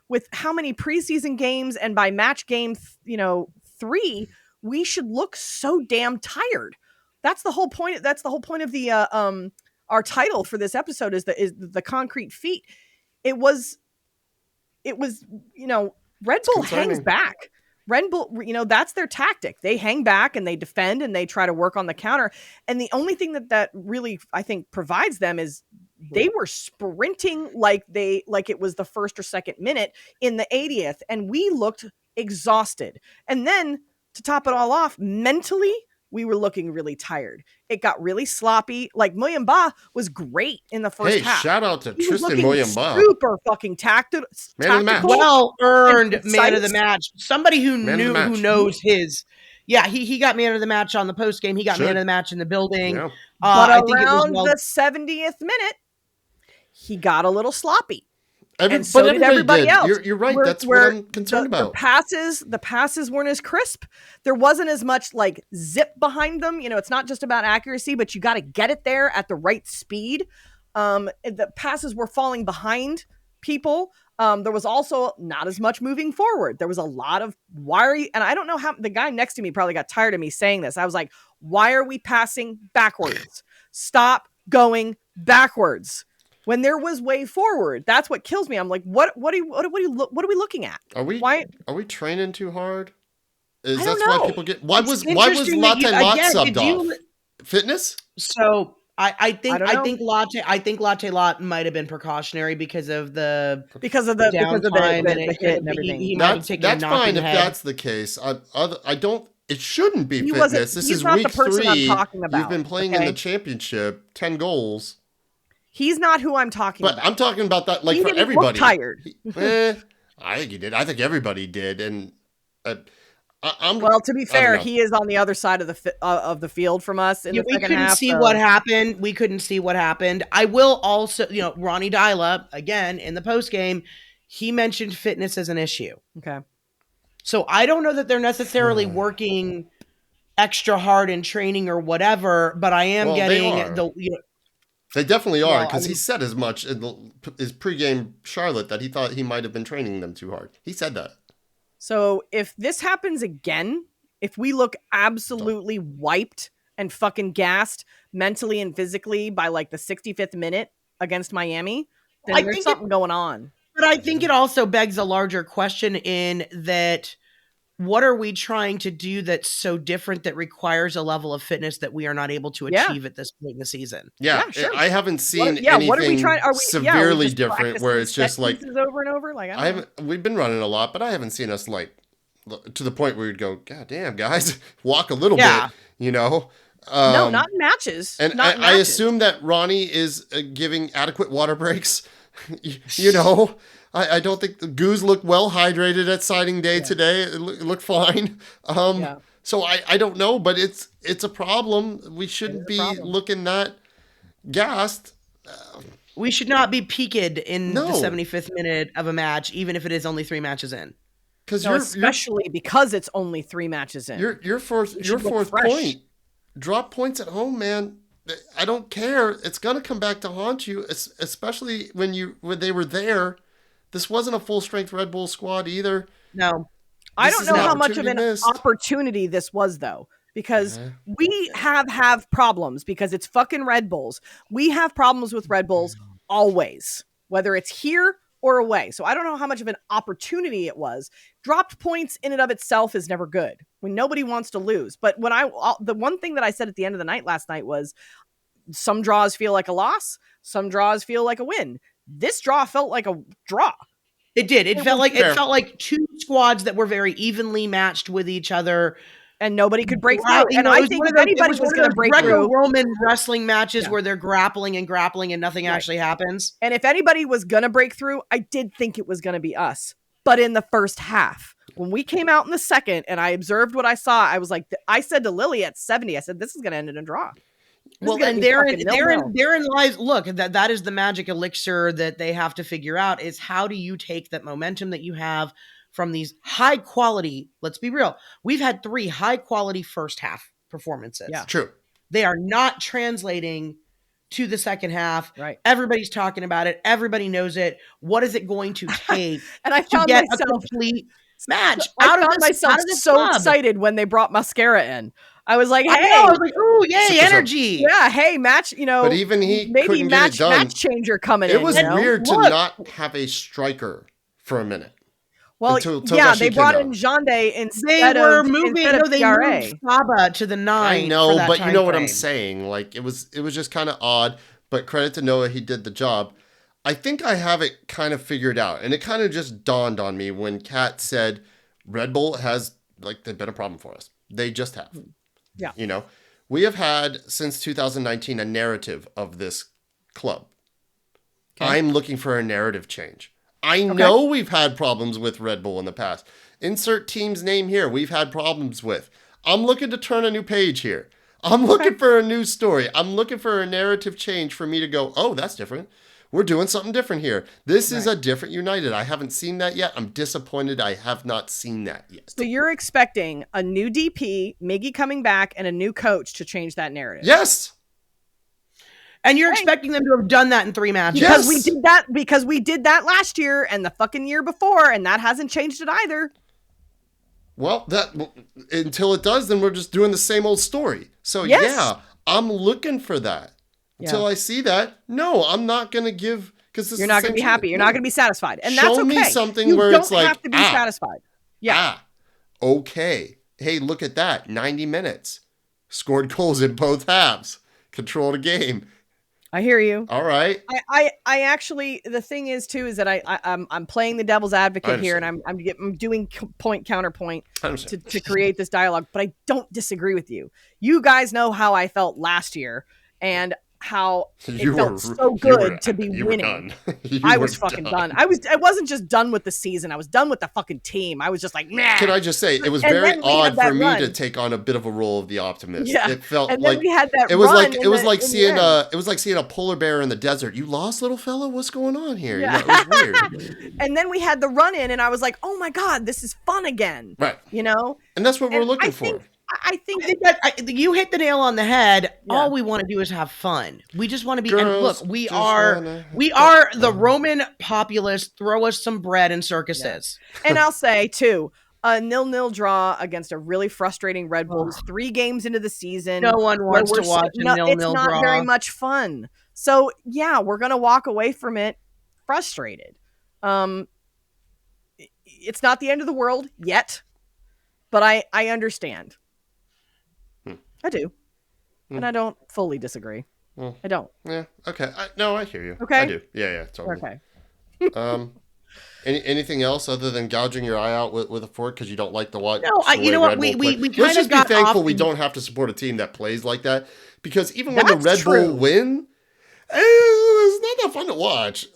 with how many preseason games and by match game, 3, we should look so damn tired. That's the whole point. That's the whole point of the, our title for this episode is the concrete feat. It was, Red Bull hangs back. Red Bull, that's their tactic. They hang back and they defend and they try to work on the counter. And the only thing that really, I think, provides them is they were sprinting like it was the first or second minute in the 80th. And we looked exhausted. And then to top it all off, mentally, we were looking really tired. It got really sloppy. Like Muyamba was great in the first half. Hey, shout out to Tristan Muyamba. Super fucking tactical. Man of the match. Well earned man of the match. Somebody who knows his. Yeah, he got man of the match on the post game. He got man of the match in the building. Yeah. But around the 70th minute, he got a little sloppy. And so did everybody else. You're right. That's what I'm concerned about. The passes weren't as crisp. There wasn't as much like zip behind them. It's not just about accuracy, but you got to get it there at the right speed. The passes were falling behind people. There was also not as much moving forward. There was a lot of and I don't know how the guy next to me probably got tired of me saying this. I was like, why are we passing backwards? Stop going backwards. When there was way forward, that's what kills me. I'm like, what are we looking at? Are we training too hard? I don't know. Why people get? Why was Latte Lot subbed off? Fitness? So I think Latte Lot might have been precautionary because of the hit and everything. He might have taken that's fine if that's the case. I don't. It shouldn't be fitness. This is week 3. You've been playing in the championship, 10 goals. He's not who I'm talking about. But I'm talking about that like for everybody. Look tired. I think he did. I think everybody did. And well, to be fair, he is on the other side of the field from us in the second half. We couldn't see what happened. We couldn't see what happened. I will also, Ronnie Dyla, again, in the post game, he mentioned fitness as an issue. Okay. So I don't know that they're necessarily working extra hard in training or whatever, but I am getting They definitely are, because he said as much in his pregame Charlotte that he thought he might have been training them too hard. He said that. So if this happens again, if we look absolutely wiped and fucking gassed mentally and physically by like the 65th minute against Miami, then there's something going on. But I think it also begs a larger question in that what are we trying to do that's so different that requires a level of fitness that we are not able to achieve at this point in the season? Yeah, sure. I haven't seen anything severely different where it's just like over and over. Like we've been running a lot, but I haven't seen us like to the point where you'd go, God damn, guys, walk a little bit, no, not in matches. And I assume that Ronnie is giving adequate water breaks. I don't think the Goose looked well hydrated at signing day today. It looked fine. So I don't know, but it's a problem. We shouldn't be looking that gassed. We should not be peaked in the 75th minute of a match, even if it is only 3 matches in. Especially because it's only 3 matches in. Your fourth point. Drop points at home, man. I don't care. It's gonna come back to haunt you, especially when they were there. This wasn't a full-strength Red Bull squad either. No. I don't know how much of an opportunity this was, though, because we have problems because it's fucking Red Bulls. We have problems with Red Bulls always, whether it's here or away. So I don't know how much of an opportunity it was. Dropped points in and of itself is never good when nobody wants to lose. But when the one thing that I said at the end of the night last night was some draws feel like a loss. Some draws feel like a win. This draw felt like a draw. It did. It felt like two squads that were very evenly matched with each other. And nobody could break through. And I think if anybody was going to break through, Roman wrestling matches where they're grappling and nothing actually happens. And if anybody was going to break through, I did think it was going to be us. But in the first half, when we came out in the second and I observed what I saw, I was like, I said to Lily at 70, I said, this is going to end in a draw. Well, and therein lies, look, that is the magic elixir that they have to figure out is how do you take that momentum that you have from these high quality, let's be real. We've had 3 high quality first half performances. Yeah. True. They are not translating to the second half. Right. Everybody's talking about it. Everybody knows it. What is it going to take and I to get a complete match? I found myself so excited when they brought Mascara in. I was like, hey, I was like, ooh, yay, energy. Yeah, hey, match, But even he maybe couldn't get it done. Match changer coming in. It was weird to not have a striker for a minute. Well, they brought in Jande instead of moved Saba to the 9. I know, but you know what I'm saying. Like it was just kind of odd. But credit to Noah, he did the job. I think I have it kind of figured out, and it kind of just dawned on me when Kat said, "Red Bull has they've been a problem for us. They just have." Yeah, we have had since 2019 a narrative of this club. Okay. I'm looking for a narrative change. I know we've had problems with Red Bull in the past. Insert team's name here. We've had problems with. I'm looking to turn a new page here. I'm looking for a new story. I'm looking for a narrative change for me to go, oh, that's different. We're doing something different here. This is a different United. I haven't seen that yet. I'm disappointed I have not seen that yet. So you're expecting a new DP, Miggy coming back, and a new coach to change that narrative? Yes. And you're expecting them to have done that in 3 matches. Because we did that last year and the fucking year before, and that hasn't changed it either. Well, until it does, then we're just doing the same old story. So I'm looking for that. Until I see that, no, I'm not going to give because you're not going to be happy. You're not going to be satisfied, and that's okay. Show me something where it's like you don't have to be satisfied. Yeah. Okay. Hey, look at that. 90 minutes. Scored goals in both halves. Controlled a game. I hear you. All right. I actually, the thing is too, is that I'm playing the devil's advocate here, and I'm doing point counterpoint to create this dialogue, but I don't disagree with you. You guys know how I felt last year, and how it felt so good to be winning. I was fucking done. I wasn't just done with the season. I was done with the fucking team. I was just like, meh. Can I just say, it was very odd for me to take on a bit of a role of the optimist. Yeah. It felt and like we had that it was like seeing a polar bear in the desert. You lost, little fella? What's going on here? Yeah. It was weird. And then we had the run in, and I was like, oh my God, this is fun again. Right. And that's what we're looking for. I think that you hit the nail on the head. Yeah. All we want to do is have fun. We just want to be. Girls, and look, we are the Roman populace. Throw us some bread and circuses. Yeah. And I'll say too, a 0-0 draw against a really frustrating Red Bulls. 3 games into the season, no one wants to watch a 0-0 draw. It's not very much fun. So yeah, we're gonna walk away from it frustrated. It's not the end of the world yet, but I understand. I do. And I don't fully disagree. Well, I don't. Yeah. Okay. I hear you. Okay. I do. Yeah. Totally. Okay. Anything else other than gouging your eye out with a fork because you don't like the watch? No, you know what? We let's just be thankful we don't have to support a team that plays like that, because even when the Red Bull win, it's not that fun to watch.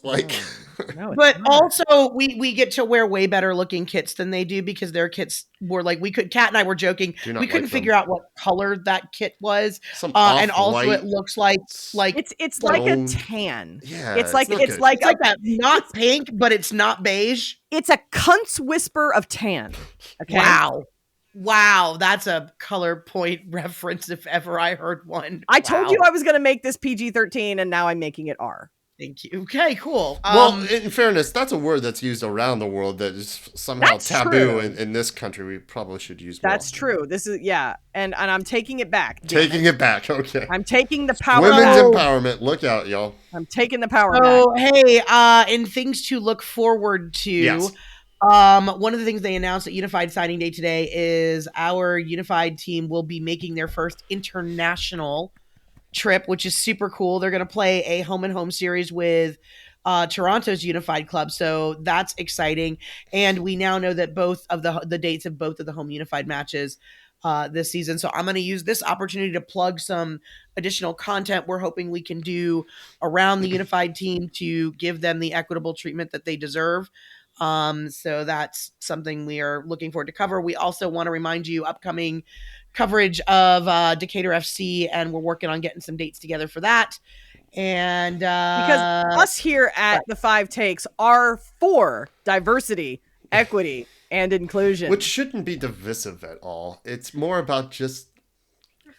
No, but also we get to wear way better looking kits than they do, because their kits were Kat and I were joking. We couldn't figure out what color that kit was. And also it looks like it's like a tan. Yeah. It's like that, not pink, but it's not beige. It's a cunt's whisper of tan. Okay. Wow, that's a color point reference if ever I heard one. I told you I was going to make this PG-13, and now I'm making it R. Thank you. Okay, cool. Well, in fairness, that's a word that's used around the world that is somehow That's taboo true. in this country. We probably should use more. That's true. This is and I'm taking it back. Taking it back. Okay. I'm taking the power Women's back. empowerment. Look out, y'all. I'm taking the power back. So hey, in things to look forward to. Yes. One of the things they announced at Unified Signing Day today is our Unified team will be making their first international trip, which is super cool. They're going to play a home and home series with Toronto's Unified Club, so that's exciting. And we now know that both of the dates of both of the home Unified matches this season. So I'm going to use this opportunity to plug some additional content we're hoping we can do around the Unified team to give them the equitable treatment that they deserve. So that's something we are looking forward to cover. We also want to remind you upcoming coverage of Decatur FC, and we're working on getting some dates together for that. And because us here at the 5 Takes are for diversity, equity, and inclusion, which shouldn't be divisive at all. It's more about just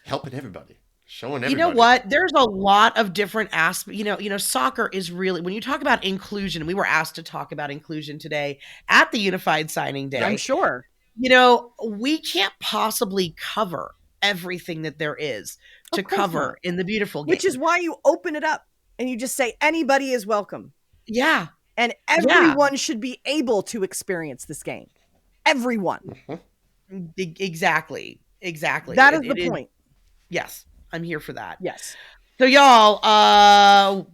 helping everybody. Showing everybody. You know what? There's a lot of different aspects. You know, soccer is really, when you talk about inclusion, we were asked to talk about inclusion today at the Unified Signing Day. I'm sure. You know, we can't possibly cover everything that there is to cover in the beautiful game. Which is why you open it up and you just say anybody is welcome. Yeah. And everyone should be able to experience this game. Everyone. Exactly. That is the point. Yes. I'm here for that. Yes. So y'all,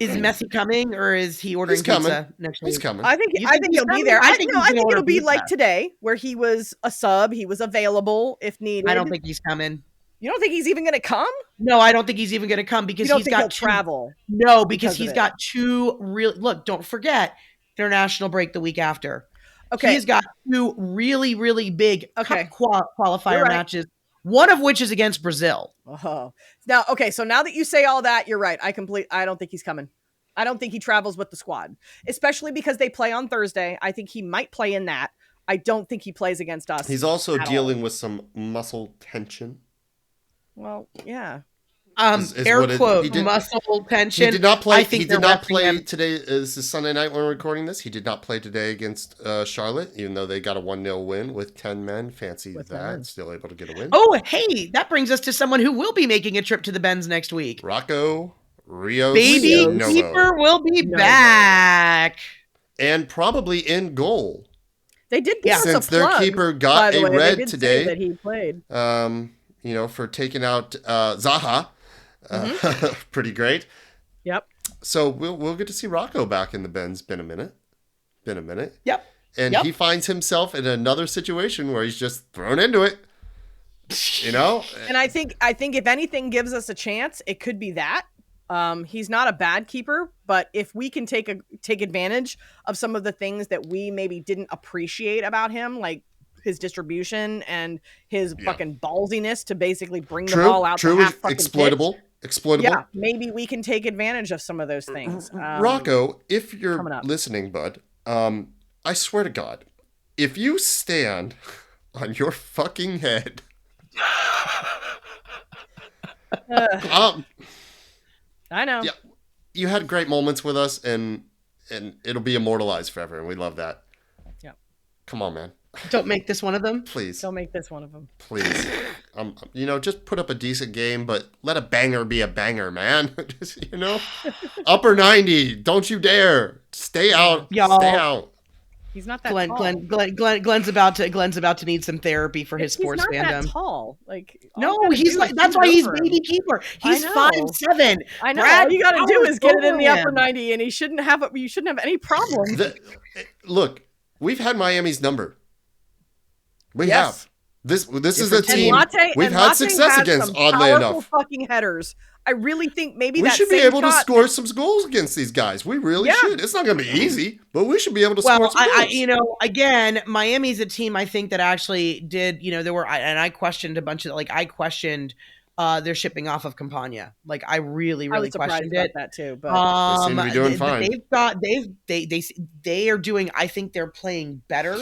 is Messi coming, or is he ordering pizza next week? He's coming. I think he'll be there. I think it'll be like today, where he was a sub. He was available if needed. I don't think he's coming. You don't think he's even going to come? No, I don't think he's even going to come because he's got travel. No, because he's got two real. Look, don't forget international break the week after. Okay, he's got two really, really big cup qualifier matches. One of which is against Brazil. Oh, now, okay. So now that you say all that, you're right. I don't think he's coming. I don't think he travels with the squad, especially because they play on Thursday. I think he might play in that. I don't think he plays against us. He's also dealing with some muscle tension. Well, yeah. Air quote, muscle tension. He did not play. He did not play today. This is Sunday night when we're recording this. He did not play today against Charlotte, even though they got a 1-0 win with 10 men. Fancy that. Still able to get a win. Oh, hey, that brings us to someone who will be making a trip to the Benz next week. Rocco Rios. Baby keeper will be back. And probably in goal. They did give us since a their plug, keeper got a red today. That he played. For taking out Zaha. Pretty great. Yep. So we'll get to see Rocco back in the Benz. Been a minute. Yep. And he finds himself in another situation where he's just thrown into it. And I think if anything gives us a chance, it could be that. He's not a bad keeper, but if we can take advantage of some of the things that we maybe didn't appreciate about him, like his distribution and his fucking ballsiness to basically bring the ball out to half fucking exploitable. Yeah, maybe we can take advantage of some of those things. Rocco, if you're listening, bud, I swear to God, if you stand on your fucking head, I know. Yeah, you had great moments with us, and it'll be immortalized forever, and we love that. Yeah. Come on, man. Don't make this one of them. Please. Don't make this one of them. Please. Just put up a decent game, but let a banger be a banger, man. Upper 90. Don't you dare. Stay out. Y'all. Stay out. He's not that tall. Glenn's about to need some therapy for his sports fandom. He's not that tall. He's like, that's why he's baby keeper. He's 5'7". I know. All you got to do is get it in the upper 90, and you shouldn't have any problem. Look, we've had Miami's number. We have. This is a team we've had success against, oddly enough. Fucking headers. I really think maybe we should be able to score some goals against these guys. We really should. It's not going to be easy, but we should be able to score some goals. Again, Miami's a team I think that actually did. I questioned a bunch of I questioned their shipping off of Campania. I really questioned it. That too, but they seem to be doing fine. They are doing. I think they're playing better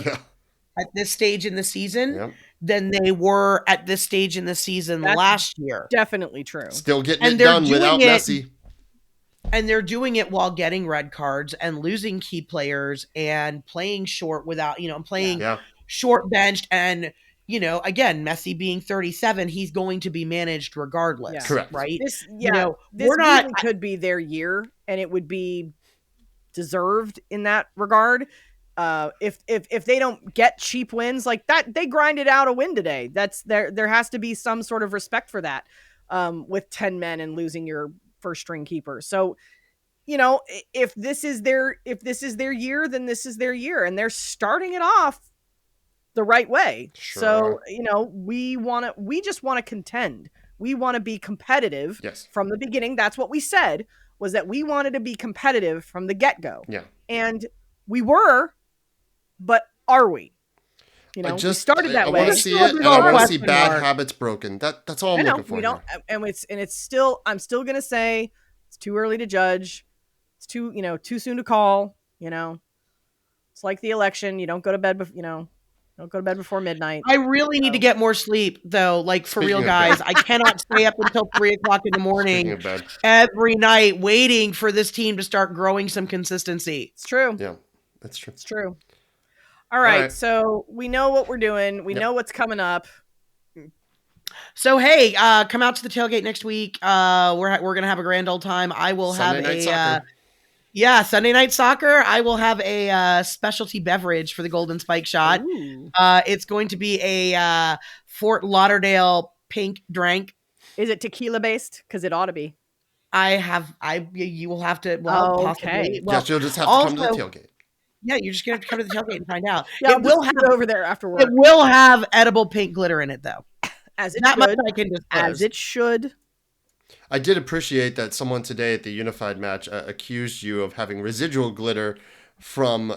at this stage in the season than they were at this stage in the season last year. Definitely true. Still getting it done without Messi. And they're doing it while getting red cards and losing key players and playing short without, playing short benched. And, again, Messi being 37, he's going to be managed regardless. Correct. Right? This we're not. Really could be their year, and it would be deserved in that regard. If they don't get cheap wins like that, they grinded out a win today. That's there has to be some sort of respect for that. With 10 men and losing your first string keeper. So, if this is their year, then this is their year, and they're starting it off the right way. Sure. So, we just want to contend. We want to be competitive from the beginning. That's what we said, was that we wanted to be competitive from the get-go. Yeah. And we were, but are we? We started that way. I want to see it, and I want to see bad habits broken. That's all I'm looking for. We don't, and it's still. I'm still gonna say it's too early to judge. It's too soon to call. It's like the election. You don't go to bed. Don't go to bed before midnight. I really need to get more sleep, though. Like, for real, guys. I cannot stay up until 3:00 in the morning every night waiting for this team to start growing some consistency. It's true. Yeah, that's true. It's true. All right, so we know what we're doing. We know what's coming up. So, hey, come out to the tailgate next week. We're going to have a grand old time. I will Sunday have Sunday night soccer. I will have a specialty beverage for the Golden Spike Shot. It's going to be a Fort Lauderdale pink drink. Is it tequila based? Because it ought to be. You will have to, possibly. Well, you'll just have to come to the tailgate. Yeah, you're just going to have to come to the tailgate and find out. Yeah, it will have over there afterwards. It will have edible pink glitter in it, though. As it Not should. much I can disclose. As it should. I did appreciate that someone today at the Unified match accused you of having residual glitter from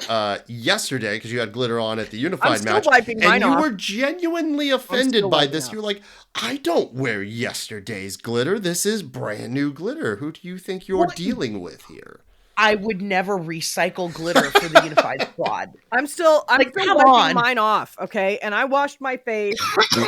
yesterday, because you had glitter on at the Unified match. Wiping mine and you off. were genuinely offended by this. You're like, I don't wear yesterday's glitter. This is brand new glitter. Who do you think you're dealing with here? I would never recycle glitter for the Unified Squad. I'm still wiping mine off, okay? And I washed my face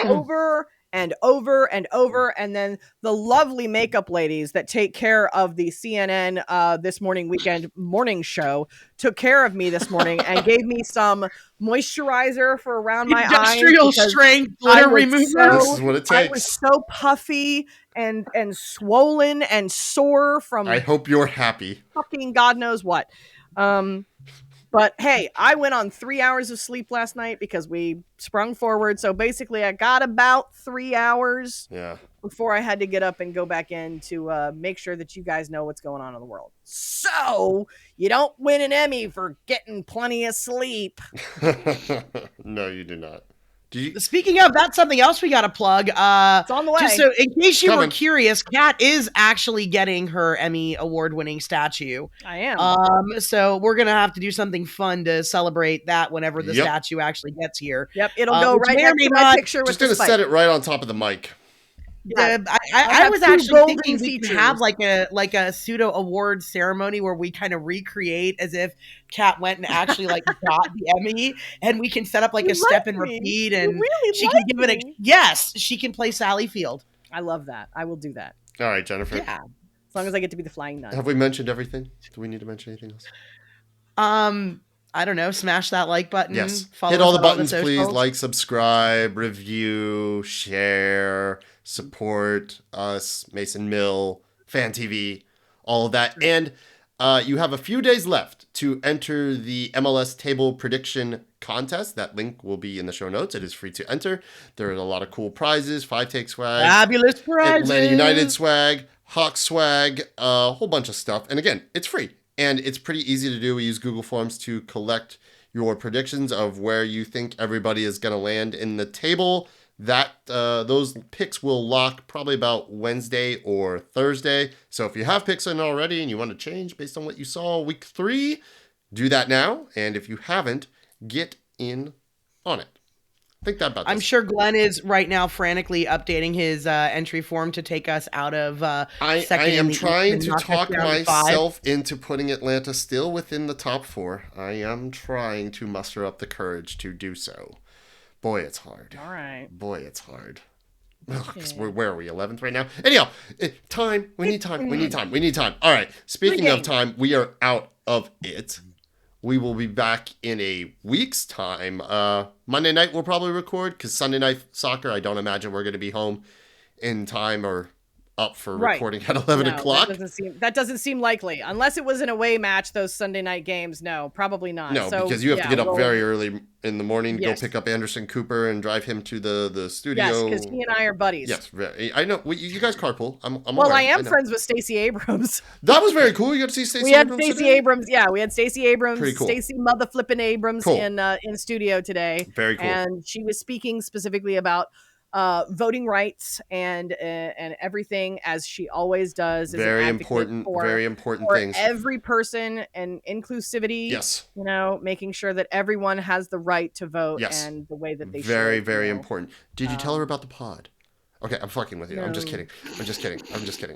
over and over and over, and then the lovely makeup ladies that take care of the CNN This Morning Weekend morning show took care of me this morning and gave me some moisturizer for around my eyes. Industrial strength glitter remover. This is what it takes. I was so puffy and swollen and sore from. I hope you're happy. Fucking God knows what. But hey, I went on 3 hours of sleep last night because we sprung forward. So basically, I got about 3 hours before I had to get up and go back in to make sure that you guys know what's going on in the world. So you don't win an Emmy for getting plenty of sleep. No, you do not. Speaking of, that's something else we got to plug. It's on the way. Just so, in case you were curious, Kat is actually getting her Emmy award-winning statue. I am. So we're gonna have to do something fun to celebrate that whenever the statue actually gets here. Yep, it'll go right next to my picture with the spike. Just gonna set it right on top of the mic. I was actually thinking we could have like a pseudo award ceremony where we kind of recreate as if Kat went and actually got the Emmy, and we can set up a step and repeat, and she can give it she can play Sally Field. I love that. I will do that. All right, Jennifer. Yeah, as long as I get to be the flying nun. Have we mentioned everything? Do we need to mention anything else? I don't know. Smash that like button. Yes. Follow Hit all the us on buttons, please. Like, subscribe, review, share, support us, Mason Mill, FanTV, all of that. And you have a few days left to enter the MLS table prediction contest. That link will be in the show notes. It is free to enter. There are a lot of cool prizes, 5-take swag, fabulous prizes, Atlanta United swag, Hawk swag, a whole bunch of stuff. And again, it's free. And it's pretty easy to do. We use Google Forms to collect your predictions of where you think everybody is going to land in the table. Those picks will lock probably about Wednesday or Thursday. So if you have picks in already and you want to change based on what you saw week 3, do that now. And if you haven't, get in on it. Think that about this. I'm sure Glenn is right now frantically updating his entry form to take us out of I am trying to talk myself into putting Atlanta still within the top 4. I am trying to muster up the courage to do so. Boy, it's hard. All right. Boy, it's hard. Where are we? 11th right now? Anyhow, time. We need time. We need time. We need time. All right. Speaking of time, we are out of it. We will be back in a week's time. Monday night we'll probably record because Sunday night soccer, I don't imagine we're going to be home in time or up for recording at 11 o'clock. That doesn't seem likely. Unless it was an away match, those Sunday night games. No, probably not. No, so, because you have to get up very early in the morning, go pick up Anderson Cooper and drive him to the studio. Yes, because he and I are buddies. Yes, I know. You guys carpool. I am friends with Stacey Abrams. That was very cool. You got to see Stacey Abrams. We had Stacey Abrams. Yeah, we had Stacey Abrams. Pretty cool. Stacey mother flipping Abrams in studio today. Very cool. And she was speaking specifically about voting rights and everything, as she always does. Very important things. Every person and inclusivity. Yes. Making sure that everyone has the right to vote and the way that they should. Very important. Did you tell her about the pod? Okay, I'm fucking with you. No. I'm just kidding.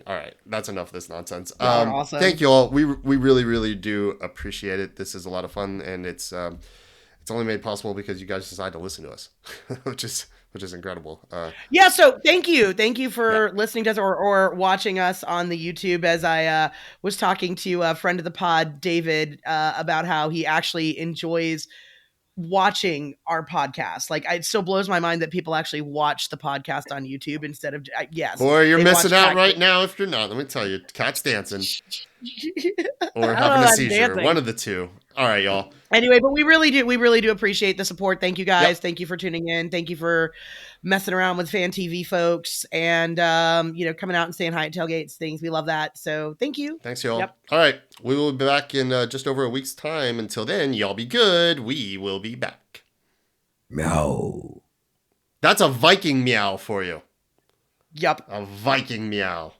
All right, that's enough of this nonsense. Awesome. Thank you all. We really, really do appreciate it. This is a lot of fun, and it's only made possible because you guys decide to listen to us, which is incredible. So thank you for listening to us or watching us on the YouTube. As I was talking to a friend of the pod, David, about how he actually enjoys watching our podcast. Like, it still blows my mind that people actually watch the podcast on YouTube instead of or you're missing out right now if you're not. Let me tell you, cat's dancing or having a seizure. Dancing. One of the two. All right, y'all. Anyway, but we really do appreciate the support. Thank you guys. Yep. Thank you for tuning in. Thank you for messing around with FanTV folks and coming out and saying hi at tailgates, things. We love that. So thank you. Thanks, y'all. Yep. All right. We will be back in just over a week's time. Until then, y'all be good. We will be back. Meow. That's a Viking meow for you. Yep. A Viking meow.